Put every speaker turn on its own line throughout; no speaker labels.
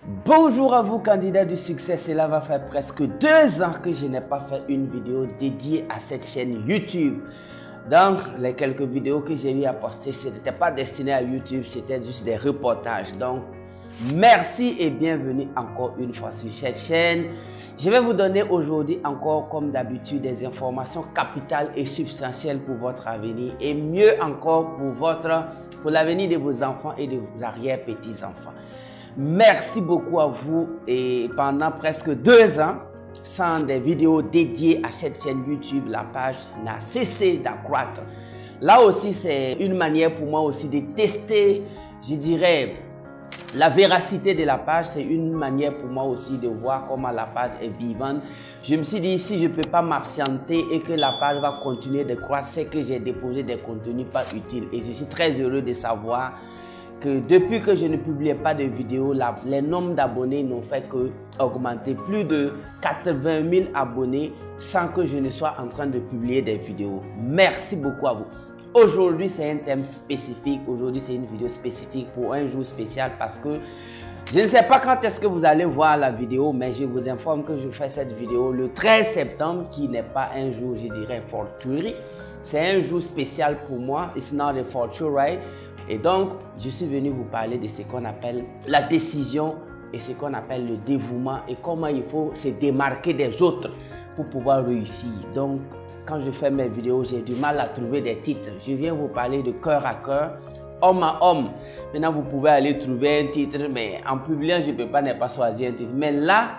Bonjour à vous candidats du succès, cela va faire presque 2 ans que je n'ai pas fait une vidéo dédiée à cette chaîne YouTube. Donc les quelques vidéos que j'ai eu à poster, ce n'était pas destiné à YouTube, c'était juste des reportages. Donc merci et bienvenue encore une fois sur cette chaîne. Je vais vous donner aujourd'hui encore comme d'habitude des informations capitales et substantielles pour votre avenir et mieux encore pour l'avenir de vos enfants et de vos arrière-petits-enfants. Merci beaucoup à vous et pendant presque 2 ans, sans des vidéos dédiées à cette chaîne YouTube, la page n'a cessé d'accroître. Là aussi, c'est une manière pour moi aussi de tester, je dirais, la véracité de la page. C'est une manière pour moi aussi de voir comment la page est vivante. Je me suis dit, si je ne peux pas m'absenter et que la page va continuer de croître, c'est que j'ai déposé des contenus pas utiles. Et je suis très heureux de savoir que depuis que je ne publiais pas de vidéos, les nombres d'abonnés n'ont fait qu'augmenter. Plus de 80 000 abonnés sans que je ne sois en train de publier des vidéos. Merci beaucoup à vous. Aujourd'hui, c'est un thème spécifique. Aujourd'hui, c'est une vidéo spécifique pour un jour spécial parce que je ne sais pas quand est-ce que vous allez voir la vidéo, mais je vous informe que je fais cette vidéo le 13 septembre, qui n'est pas un jour, je dirais, fortuit. C'est un jour spécial pour moi. It's not a fortune, right? Et donc, je suis venu vous parler de ce qu'on appelle la décision et ce qu'on appelle le dévouement et comment il faut se démarquer des autres pour pouvoir réussir. Donc, quand je fais mes vidéos, j'ai du mal à trouver des titres. Je viens vous parler de cœur à cœur, homme à homme. Maintenant, vous pouvez aller trouver un titre, mais en publiant, je ne peux pas ne pas choisir un titre. Mais là,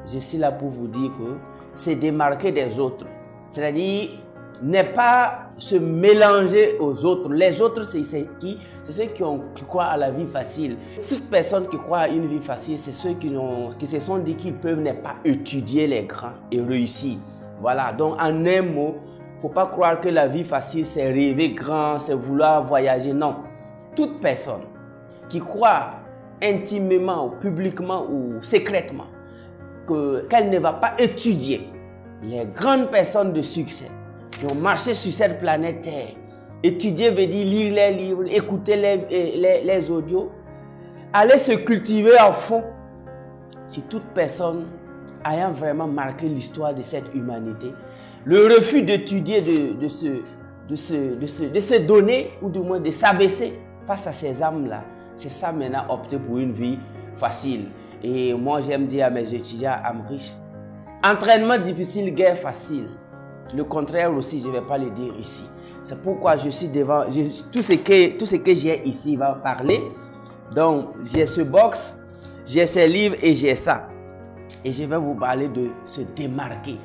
je suis là pour vous dire que c'est démarquer des autres. C'est-à-dire, n'est pas se mélanger aux autres. Les autres, c'est ceux qui croient à la vie facile. Toute personne qui croit à une vie facile, c'est ceux qui se sont dit qu'ils peuvent ne pas étudier les grands et réussir. Voilà, donc en un mot, il ne faut pas croire que la vie facile, c'est rêver grand, c'est vouloir voyager. Non, toute personne qui croit intimement, ou publiquement ou secrètement qu'elle ne va pas étudier les grandes personnes de succès qui ont marché sur cette planète Terre. Étudier veut dire lire les livres, écouter les audios, aller se cultiver à fond. Si toute personne ayant vraiment marqué l'histoire de cette humanité, le refus d'étudier, de se donner, ou du moins de s'abaisser face à ces âmes-là, c'est ça maintenant opter pour une vie facile. Et moi j'aime dire à mes étudiants, âmes riches, entraînement difficile, guerre facile. Le contraire aussi, je ne vais pas le dire ici. C'est pourquoi je suis devant, tout ce que j'ai ici va parler. Donc, j'ai ce box, j'ai ce livre et j'ai ça. Et je vais vous parler de se démarquer.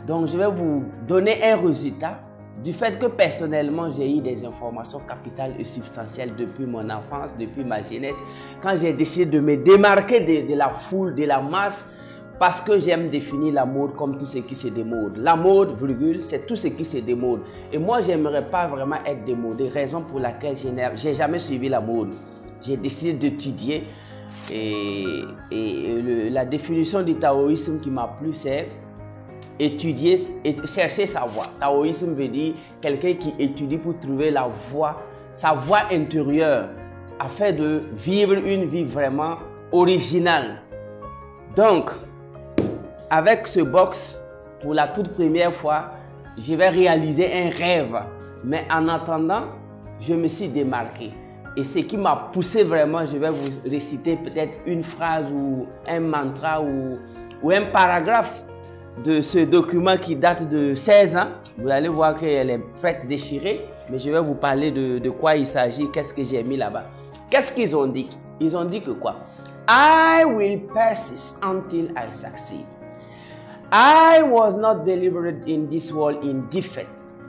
Donc, je vais vous donner un résultat du fait que personnellement, j'ai eu des informations capitales et substantielles depuis mon enfance, depuis ma jeunesse. Quand j'ai décidé de me démarquer de la foule, de la masse, parce que j'aime définir la mode comme tout ce qui se démode. La mode, virgule, c'est tout ce qui se démode. Et moi, je n'aimerais pas vraiment être démodé, raison pour laquelle je n'ai jamais suivi la mode. J'ai décidé d'étudier et la définition du taoïsme qui m'a plu, c'est étudier et chercher sa voie. Taoïsme veut dire quelqu'un qui étudie pour trouver la voie, sa voie intérieure, afin de vivre une vie vraiment originale. Donc, avec ce box, pour la toute première fois, je vais réaliser un rêve. Mais en attendant, je me suis démarqué. Et ce qui m'a poussé vraiment, je vais vous réciter peut-être une phrase ou un mantra ou un paragraphe de ce document qui date de 16 ans. Vous allez voir qu'elle est prête déchirée. Mais je vais vous parler de quoi il s'agit, qu'est-ce que j'ai mis là-bas. Qu'est-ce qu'ils ont dit? Ils ont dit que quoi? I will persist until I succeed. I was not delivered in this world in defeat,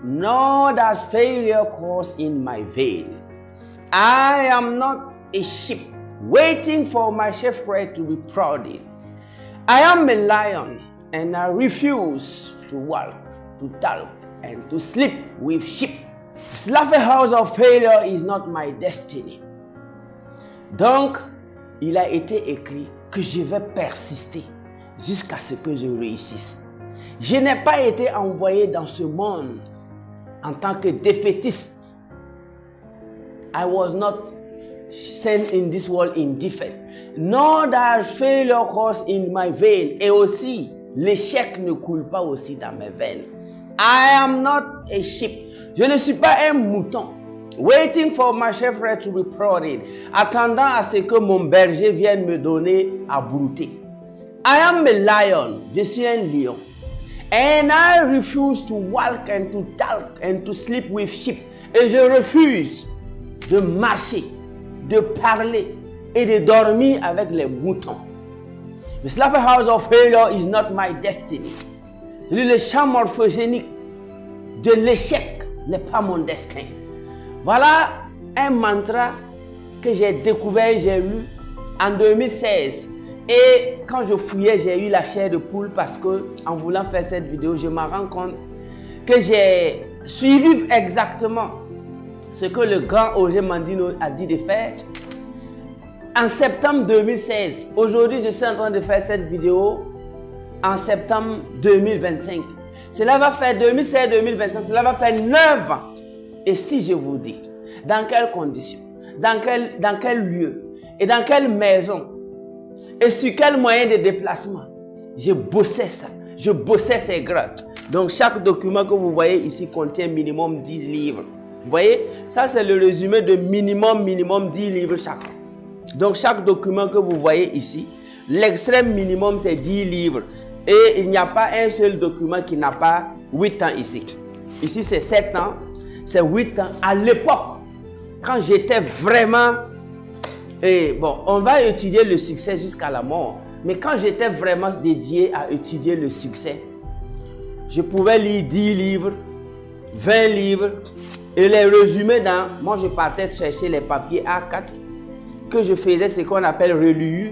nor does failure cause in my veil. I am not a sheep waiting for my shepherd to be prodded. I am a lion and I refuse to walk, to talk, and to sleep with sheep. Slaughterhouse of failure is not my destiny. Donc, il a été écrit que je vais persister jusqu'à ce que je réussisse. Je n'ai pas été envoyé dans ce monde en tant que défaitiste. I was not sent in this world in defeat. Nor does failure course in my vein. Et aussi, l'échec ne coule pas aussi dans mes veines. I am not a sheep. Je ne suis pas un mouton. Waiting for my shepherd to be prodded. Attendant à ce que mon berger vienne me donner à brouter. I am a lion. Je suis un lion. And I refuse to walk and to talk and to sleep with sheep. Et je refuse de marcher, de parler et de dormir avec les moutons. The slaughterhouse of failure is not my destiny. Le champ morphogénique de l'échec n'est pas mon destin. Voilà un mantra que j'ai découvert, j'ai lu en 2016. Et quand je fouillais, j'ai eu la chair de poule parce que, en voulant faire cette vidéo, je me rends compte que j'ai suivi exactement ce que le grand Roger Mandino a dit de faire. En septembre 2016, aujourd'hui je suis en train de faire cette vidéo en septembre 2025. Cela va faire 2016-2025, cela va faire 9 ans. Et si je vous dis, dans quelles conditions, dans quel lieu et dans quelle maison et sur quel moyen de déplacement, je bossais ça, je bossais ces grottes. Donc chaque document que vous voyez ici contient minimum 10 livres. Vous voyez, ça c'est le résumé de minimum 10 livres chacun. Donc chaque document que vous voyez ici, l'extrême minimum c'est 10 livres. Et il n'y a pas un seul document qui n'a pas 8 ans ici. Ici c'est 7 ans, c'est 8 ans. À l'époque, quand j'étais vraiment... Et bon, on va étudier le succès jusqu'à la mort. Mais quand j'étais vraiment dédié à étudier le succès, je pouvais lire 10 livres, 20 livres et les résumer dans... Moi, je partais chercher les papiers A4 que je faisais ce qu'on appelle relire.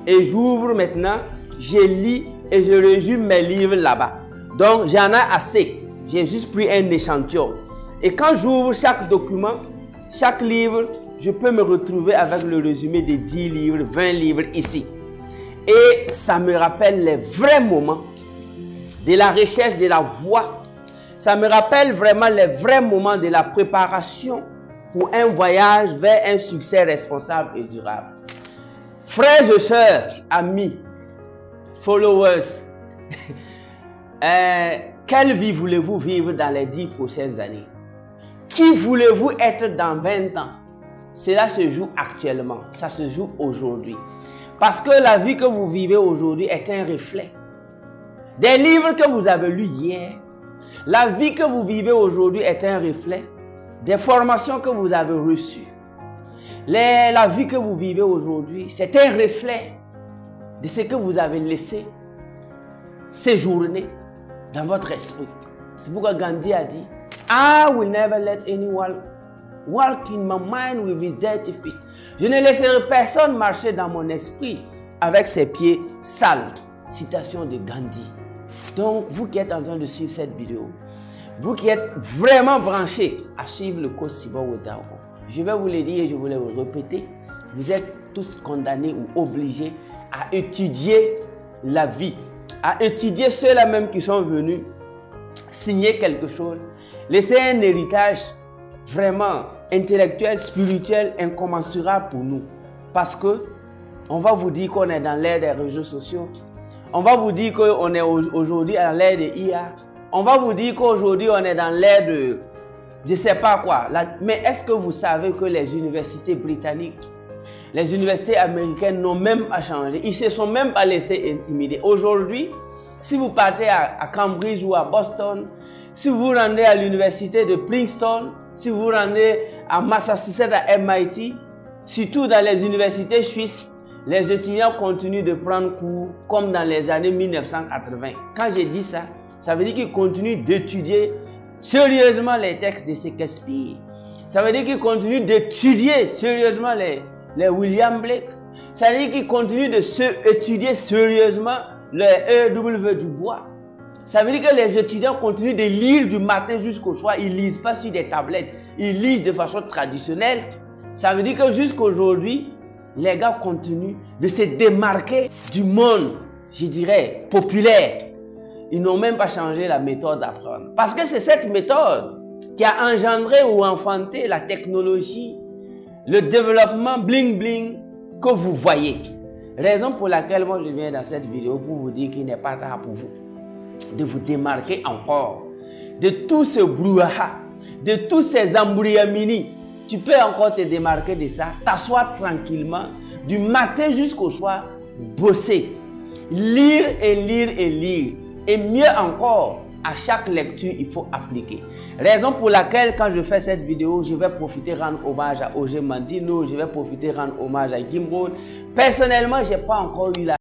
Et j'ouvre maintenant, je lis et je résume mes livres là-bas. Donc, j'en ai assez. J'ai juste pris un échantillon. Et quand j'ouvre chaque document, chaque livre, je peux me retrouver avec le résumé de 10 livres, 20 livres ici. Et ça me rappelle les vrais moments de la recherche de la voie. Ça me rappelle vraiment les vrais moments de la préparation pour un voyage vers un succès responsable et durable. Frères et sœurs, amis, followers, quelle vie voulez-vous vivre dans les 10 prochaines années? Qui voulez-vous être dans 20 ans? Cela se joue actuellement, ça se joue aujourd'hui. Parce que la vie que vous vivez aujourd'hui est un reflet des livres que vous avez lus hier. La vie que vous vivez aujourd'hui est un reflet des formations que vous avez reçues. La vie que vous vivez aujourd'hui, c'est un reflet de ce que vous avez laissé séjourner dans votre esprit. C'est pourquoi Gandhi a dit, I will never let anyone walk in my mind with his dirty feet. Je ne laisserai personne marcher dans mon esprit avec ses pieds sales. Citation de Gandhi. Donc, vous qui êtes en train de suivre cette vidéo, vous qui êtes vraiment branchés à suivre le coach Sibor Wetao, je vais vous le dire et je vais vous le répéter, vous êtes tous condamnés ou obligés à étudier la vie, à étudier ceux-là même qui sont venus signer quelque chose, laisser un héritage vraiment intellectuel, spirituel, incommensurable pour nous. Parce que on va vous dire qu'on est dans l'ère des réseaux sociaux. On va vous dire qu'on est aujourd'hui dans l'ère de IA. On va vous dire qu'aujourd'hui on est dans l'ère de... je ne sais pas quoi. Mais est-ce que vous savez que les universités britanniques, les universités américaines n'ont même pas changé. Ils ne se sont même pas laissés intimider. Aujourd'hui, si vous partez à Cambridge ou à Boston, si vous vous rendez à l'université de Princeton, si vous vous rendez à Massachusetts, à MIT, surtout dans les universités suisses, les étudiants continuent de prendre cours comme dans les années 1980. Quand j'ai dit ça, ça veut dire qu'ils continuent d'étudier sérieusement les textes de Shakespeare. Ça veut dire qu'ils continuent d'étudier sérieusement les William Blake. Ça veut dire qu'ils continuent d'étudier sérieusement les E.W. Du Bois. Ça veut dire que les étudiants continuent de lire du matin jusqu'au soir. Ils ne lisent pas sur des tablettes. Ils lisent de façon traditionnelle. Ça veut dire que jusqu'aujourd'hui, les gars continuent de se démarquer du monde, je dirais, populaire. Ils n'ont même pas changé la méthode d'apprendre. Parce que c'est cette méthode qui a engendré ou enfanté la technologie, le développement bling bling que vous voyez. Raison pour laquelle moi je viens dans cette vidéo pour vous dire qu'il n'est pas tard pour vous de vous démarquer encore de tout ce brouhaha, de tous ces embrouillamini. Tu peux encore te démarquer de ça, t'asseoir tranquillement du matin jusqu'au soir, bosser, lire et lire et lire. Et mieux encore, à chaque lecture, il faut appliquer. Raison pour laquelle, quand je fais cette vidéo, je vais profiter rendre hommage à OG Mandino, je vais profiter rendre hommage à Gimbal. Personnellement, je n'ai pas encore eu la